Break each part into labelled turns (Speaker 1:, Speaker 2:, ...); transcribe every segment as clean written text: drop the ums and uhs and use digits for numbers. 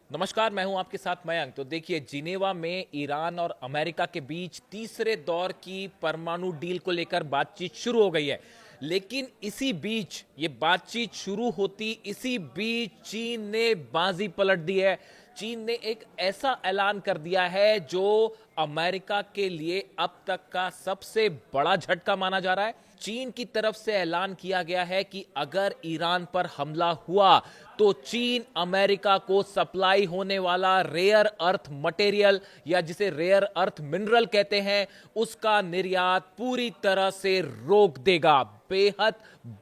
Speaker 1: नमस्कार, मैं हूं आपके साथ मयंक। तो देखिए, जिनेवा में ईरान और अमेरिका के बीच तीसरे दौर की परमाणु डील को लेकर बातचीत शुरू हो गई है। लेकिन इसी बीच ये बातचीत शुरू होती इसी बीच चीन ने बाजी पलट दी है। चीन ने एक ऐसा ऐलान कर दिया है जो अमेरिका के लिए अब तक का सबसे बड़ा झटका माना जा रहा है। चीन की तरफ से ऐलान किया गया है कि अगर ईरान पर हमला हुआ तो चीन अमेरिका को सप्लाई होने वाला रेयर अर्थ मटेरियल या जिसे रेयर अर्थ मिनरल कहते हैं उसका निर्यात पूरी तरह से रोक देगा। बेहद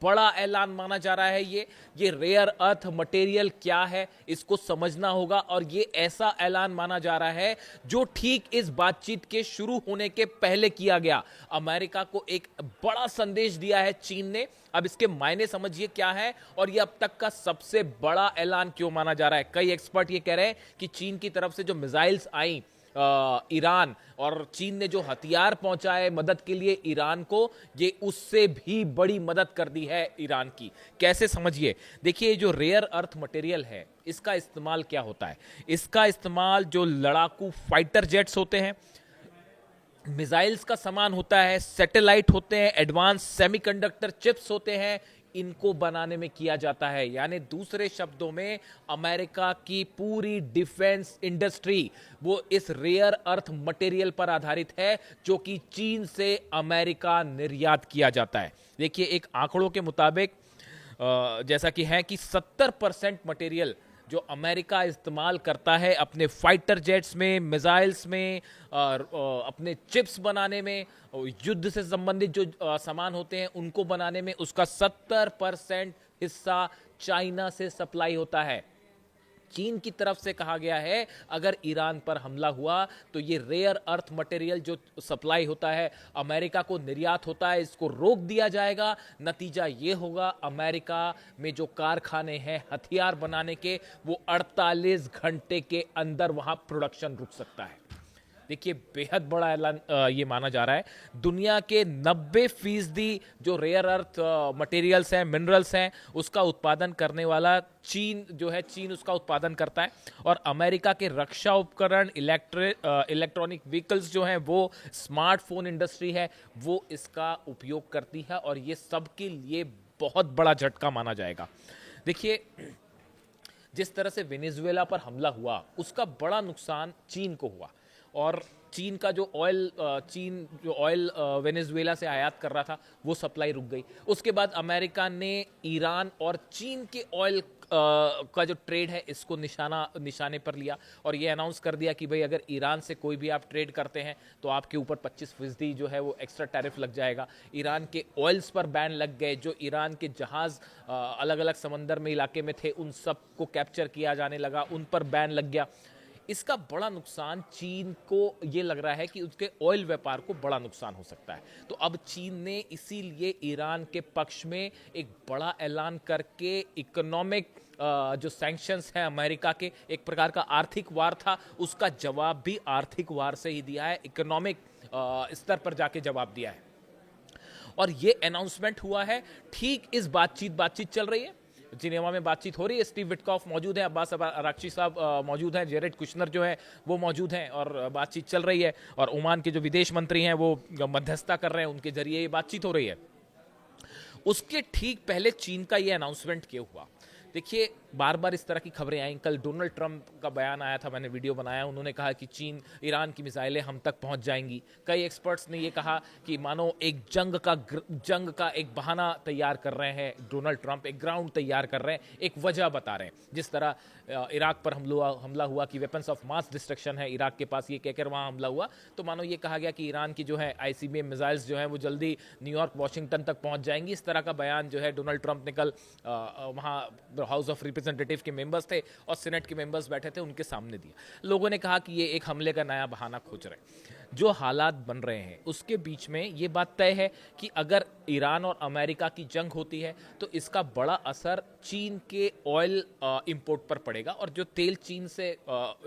Speaker 1: बड़ा ऐलान माना जा रहा है। ये रेयर अर्थ मटेरियल क्या है इसको समझना होगा, और ये ऐसा ऐलान माना जा रहा है जो ठीक इस बातचीत के शुरू होने के पहले किया गया। अमेरिका को एक बड़ा संदेश दिया है चीन ने। अब इसके मायने समझिए क्या है, और ये अब तक का सबसे बड़ा ऐलान क्यों माना जा रहा है। कई एक्सपर्ट ये कह रहे हैं कि चीन की तरफ से जो मिसाइल्स आई ईरान, और चीन ने जो हथियार पहुंचाए मदद के लिए ईरान को, ये उससे भी बड़ी मदद कर दी है ईरान की। कैसे समझिए, देखिए जो रेयर अर्थ मटेरियल है इसका इस्तेमाल क्या होता है। इसका इस्तेमाल जो लड़ाकू फाइटर जेट्स होते हैं, मिसाइल्स का सामान होता है, सैटेलाइट होते हैं, एडवांस सेमीकंडक्टर चिप्स होते हैं, इनको बनाने में किया जाता है। यानी दूसरे शब्दों में अमेरिका की पूरी डिफेंस इंडस्ट्री वो इस रेयर अर्थ मटेरियल पर आधारित है जो कि चीन से अमेरिका निर्यात किया जाता है। देखिए, एक आंकड़ों के मुताबिक जैसा कि है कि 70% मटेरियल जो अमेरिका इस्तेमाल करता है अपने फाइटर जेट्स में, मिसाइल्स में, अपने चिप्स बनाने में, युद्ध से संबंधित जो सामान होते हैं उनको बनाने में, उसका 70% हिस्सा चाइना से सप्लाई होता है। चीन की तरफ से कहा गया है अगर ईरान पर हमला हुआ तो ये रेयर अर्थ मटेरियल जो सप्लाई होता है अमेरिका को, निर्यात होता है, इसको रोक दिया जाएगा। नतीजा ये होगा अमेरिका में जो कारखाने हैं हथियार बनाने के, वो 48 घंटे के अंदर वहां प्रोडक्शन रुक सकता है। देखिए, बेहद बड़ा ऐलान ये माना जा रहा है। दुनिया के 90% जो रेयर अर्थ मटेरियल्स हैं, मिनरल्स हैं, उसका उत्पादन करने वाला चीन जो है, चीन उसका उत्पादन करता है। और अमेरिका के रक्षा उपकरण, इलेक्ट्रॉनिक व्हीकल्स जो हैं, वो स्मार्टफोन इंडस्ट्री है, वो इसका उपयोग करती है, और ये सबके लिए बहुत बड़ा झटका माना जाएगा। देखिए, जिस तरह से वेनेजुएला पर हमला हुआ उसका बड़ा नुकसान चीन को हुआ, और चीन का जो ऑयल वेनेजुएला से आयात कर रहा था वो सप्लाई रुक गई। उसके बाद अमेरिका ने ईरान और चीन के ऑयल का जो ट्रेड है इसको निशाने पर लिया, और ये अनाउंस कर दिया कि भाई अगर ईरान से कोई भी आप ट्रेड करते हैं तो आपके ऊपर 25% जो है वो एक्स्ट्रा टैरिफ लग जाएगा। ईरान के ऑयल्स पर बैन लग गए। जो ईरान के जहाज अलग अलग समंदर में इलाके में थे उन सबको कैप्चर किया जाने लगा, उन पर बैन लग गया। इसका बड़ा नुकसान चीन को ये लग रहा है कि उसके ऑयल व्यापार को बड़ा नुकसान हो सकता है। तो अब चीन ने इसीलिए ईरान के पक्ष में एक बड़ा ऐलान करके इकोनॉमिक जो सैंक्शंस हैं अमेरिका के, एक प्रकार का आर्थिक वार था, उसका जवाब भी आर्थिक वार से ही दिया है, इकोनॉमिक स्तर पर जाके जवाब दिया है। और ये अनाउंसमेंट हुआ है ठीक इस बातचीत चल रही है, जिनेवा में बातचीत हो रही है। स्टीव विटकॉफ मौजूद हैं, अब्बास अराक्ची साहब मौजूद हैं, जेरेड कुशनर जो है वो मौजूद हैं, और बातचीत चल रही है। और ओमान के जो विदेश मंत्री हैं वो मध्यस्थता कर रहे हैं, उनके जरिए ये बातचीत हो रही है। उसके ठीक पहले चीन का ये अनाउंसमेंट क्यों हुआ। देखिए, बार बार इस तरह की खबरें आई। कल डोनाल्ड ट्रंप का बयान आया था, मैंने वीडियो बनाया, उन्होंने कहा कि चीन ईरान की मिसाइलें हम तक पहुंच जाएंगी। कई एक्सपर्ट्स ने ये कहा कि मानो एक जंग का एक बहाना तैयार कर रहे हैं डोनाल्ड ट्रंप, एक ग्राउंड तैयार कर रहे हैं, एक वजह बता रहे हैं। जिस तरह इराक पर हमला हुआ कि वेपन्स ऑफ मास डिस्ट्रक्शन है इराक के पास, ये कहकर वहाँ हमला हुआ, तो मानो ये कहा गया कि ईरान की जो है ICBM मिसाइल्स जो हैं वो जल्दी न्यूयॉर्क, वॉशिंगटन तक पहुँच जाएंगी। इस तरह का बयान जो है डोनाल्ड ट्रंप ने कल वहाँ हाउस ऑफ रिप्रेजेंटेटिव के मेंबर्स थे और सीनेट के मेंबर्स बैठे थे, उनके सामने दिया। लोगों ने कहा कि ये एक हमले का नया बहाना खोज रहे हैं। जो हालात बन रहे हैं उसके बीच में ये बात तय है कि अगर ईरान और अमेरिका की जंग होती है तो इसका बड़ा असर चीन के ऑयल इंपोर्ट पर पड़ेगा, और जो तेल चीन से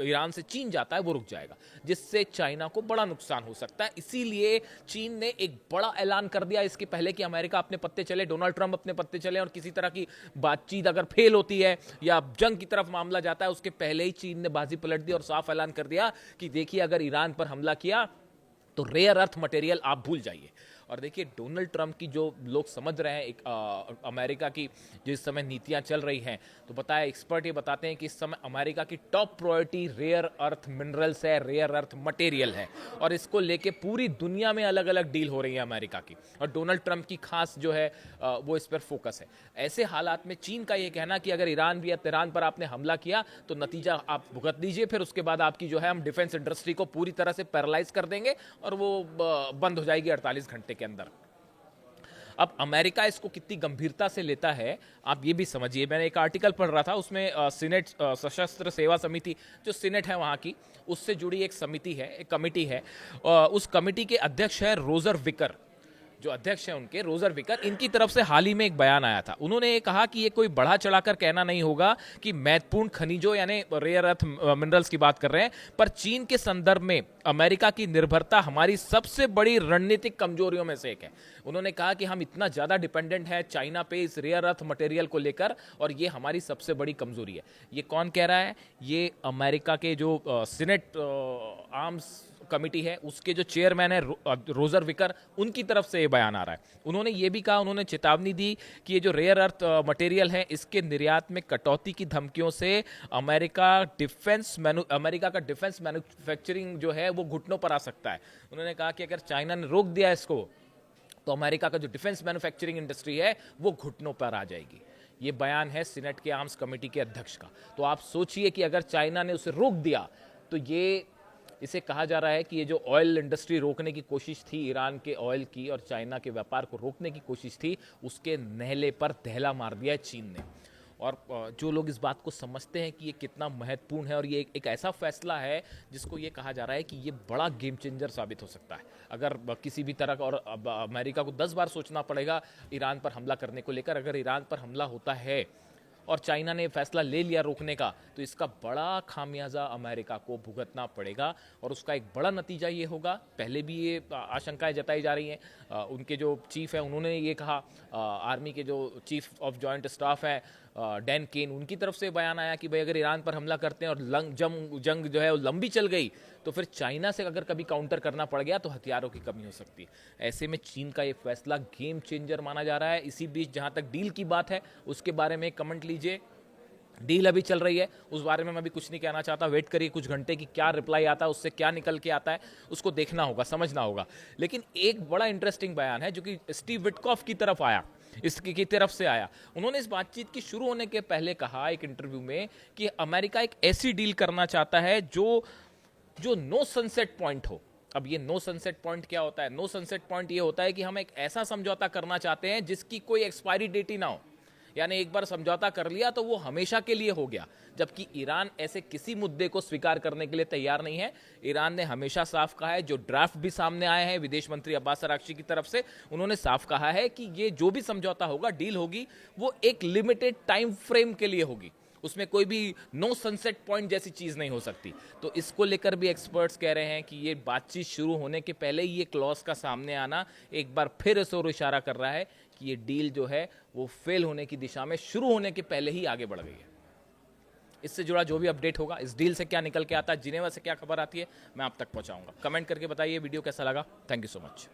Speaker 1: ईरान से चीन जाता है वो रुक जाएगा, जिससे चाइना को बड़ा नुकसान हो सकता है। इसीलिए चीन ने एक बड़ा ऐलान कर दिया इसके पहले कि अमेरिका अपने पत्ते चले, डोनाल्ड ट्रंप अपने पत्ते चले, और किसी तरह की बातचीत अगर फेल होती है या जंग की तरफ मामला जाता है उसके पहले ही चीन ने बाजी पलट दी और साफ ऐलान कर दिया कि देखिए अगर ईरान पर हमला किया तो रेयर अर्थ मटेरियल आप भूल जाइए। और देखिए डोनाल्ड ट्रंप की जो लोग समझ रहे हैं, एक अमेरिका की जो इस समय नीतियां चल रही हैं, तो बताया एक्सपर्ट ये बताते हैं कि इस समय अमेरिका की top priority rare earth minerals है, रेयर अर्थ मटेरियल है, और इसको लेके पूरी दुनिया में अलग अलग डील हो रही है अमेरिका की, और डोनाल्ड ट्रंप की खास जो है वो इस पर फोकस है। ऐसे हालात में चीन का ये कहना कि अगर ईरान या तेहरान पर आपने हमला किया तो नतीजा आप भुगत दीजिए, फिर उसके बाद आपकी जो है हम डिफेंस इंडस्ट्री को पूरी तरह से पैरालाइज कर देंगे और वो बंद हो जाएगी 48 घंटे के अंदर। अब अमेरिका इसको कितनी गंभीरता से लेता है आप ये भी समझिए। मैंने एक आर्टिकल पढ़ रहा था, उसमें सीनेट सशस्त्र सेवा समिति जो सीनेट है वहाँ की, उससे जुड़ी एक समिति है, एक कमिटी है, उस कमिटी के अध्यक्ष है रोजर विकर, जो अध्यक्ष हैं उनके रोजर विकर। इनकी तरफ से हाल ही में एक बयान आया था, उन्होंने ये कहा कि ये कोई बढ़ा चढ़ाकर कहना नहीं होगा कि महत्वपूर्ण खनिजों यानी रेयर अर्थ मिनरल्स की बात कर रहे हैं, पर चीन के संदर्भ में अमेरिका की निर्भरता हमारी सबसे बड़ी रणनीतिक कमजोरियों में से एक है। उन्होंने कहा कि हम इतना ज्यादा डिपेंडेंट है चाइना पे इस रेयर अर्थ मटेरियल को लेकर, और ये हमारी सबसे बड़ी कमजोरी है। ये कौन कह रहा है? ये अमेरिका के जो सीनेट आर्म्स कमिटी है उसके जो चेयरमैन है रोजर विकर, उनकी तरफ से ये बयान आ रहा है। उन्होंने ये भी कहा, उन्होंने चेतावनी दी कि ये जो रेयर अर्थ मटेरियल है इसके निर्यात में कटौती की धमकियों से अमेरिका का डिफेंस मैन्युफैक्चरिंग जो है वो घुटनों पर आ सकता है। उन्होंने कहा कि अगर चाइना ने रोक दिया इसको तो अमेरिका का जो डिफेंस मैन्युफैक्चरिंग इंडस्ट्री है वो घुटनों पर आ जाएगी। ये बयान है सीनेट के आर्म्स कमेटी के अध्यक्ष का। तो आप सोचिए कि अगर चाइना ने उसे रोक दिया तो ये, इसे कहा जा रहा है कि ये जो ऑयल इंडस्ट्री रोकने की कोशिश थी, ईरान के ऑयल की और चाइना के व्यापार को रोकने की कोशिश थी, उसके नहले पर दहला मार दिया है चीन ने। और जो लोग इस बात को समझते हैं कि ये कितना महत्वपूर्ण है और ये एक ऐसा फैसला है जिसको ये कहा जा रहा है कि ये बड़ा गेम चेंजर साबित हो सकता है। अगर किसी भी तरह का, और अमेरिका को 10 बार सोचना पड़ेगा ईरान पर हमला करने को लेकर, अगर ईरान पर हमला होता है और चाइना ने फैसला ले लिया रोकने का, तो इसका बड़ा खामियाजा अमेरिका को भुगतना पड़ेगा, और उसका एक बड़ा नतीजा ये होगा। पहले भी ये आशंकाएं जताई जा रही हैं, उनके जो चीफ है उन्होंने ये कहा, आर्मी के जो चीफ ऑफ जॉइंट स्टाफ है डैन केन, उनकी तरफ से बयान आया कि भाई अगर ईरान पर हमला करते हैं और जंग जो है वो लंबी चल गई तो फिर चाइना से अगर कभी काउंटर करना पड़ गया तो हथियारों की कमी हो सकती है। ऐसे में चीन का ये फैसला गेम चेंजर माना जा रहा है। इसी बीच जहां तक डील की बात है उसके बारे में कमेंट लीजिए। डील अभी चल रही है, उस बारे में मैं भी कुछ नहीं कहना चाहता। वेट करिए कुछ घंटे की, क्या रिप्लाई आता है, उससे क्या निकल के आता है, उसको देखना होगा, समझना होगा। लेकिन एक बड़ा इंटरेस्टिंग बयान है जो कि स्टीव विटकॉफ की तरफ आया, इसकी की तरफ से आया। उन्होंने इस बातचीत की शुरू होने के पहले कहा एक इंटरव्यू में कि अमेरिका एक ऐसी डील करना चाहता है जो नो सनसेट पॉइंट हो। अब ये नो सनसेट पॉइंट क्या होता है? नो सनसेट पॉइंट ये होता है कि हम एक ऐसा समझौता करना चाहते हैं जिसकी कोई एक्सपायरी डेट ही ना हो, यानी एक बार समझौता कर लिया तो वो हमेशा के लिए हो गया। जबकि ईरान ऐसे किसी मुद्दे को स्वीकार करने के लिए तैयार नहीं है। ईरान ने हमेशा साफ कहा है, जो ड्राफ्ट भी सामने आए हैं विदेश मंत्री अब्बास अरागची की तरफ से, उन्होंने साफ कहा है कि ये जो भी समझौता होगा, डील होगी, वो एक लिमिटेड टाइम फ्रेम के लिए होगी, उसमें कोई भी नो सनसेट पॉइंट जैसी चीज नहीं हो सकती। तो इसको लेकर भी एक्सपर्ट्स कह रहे हैं कि ये बातचीत शुरू होने के पहले ही ये क्लॉज का सामने आना एक बार फिर इस ओर इशारा कर रहा है कि ये डील जो है वो फेल होने की दिशा में शुरू होने के पहले ही आगे बढ़ गई है। इससे जुड़ा जो भी अपडेट होगा, इस डील से क्या निकल के आता है, जिनेवा से क्या खबर आती है, मैं आप तक पहुंचाऊंगा। कमेंट करके बताइए वीडियो कैसा लगा। Thank you so much.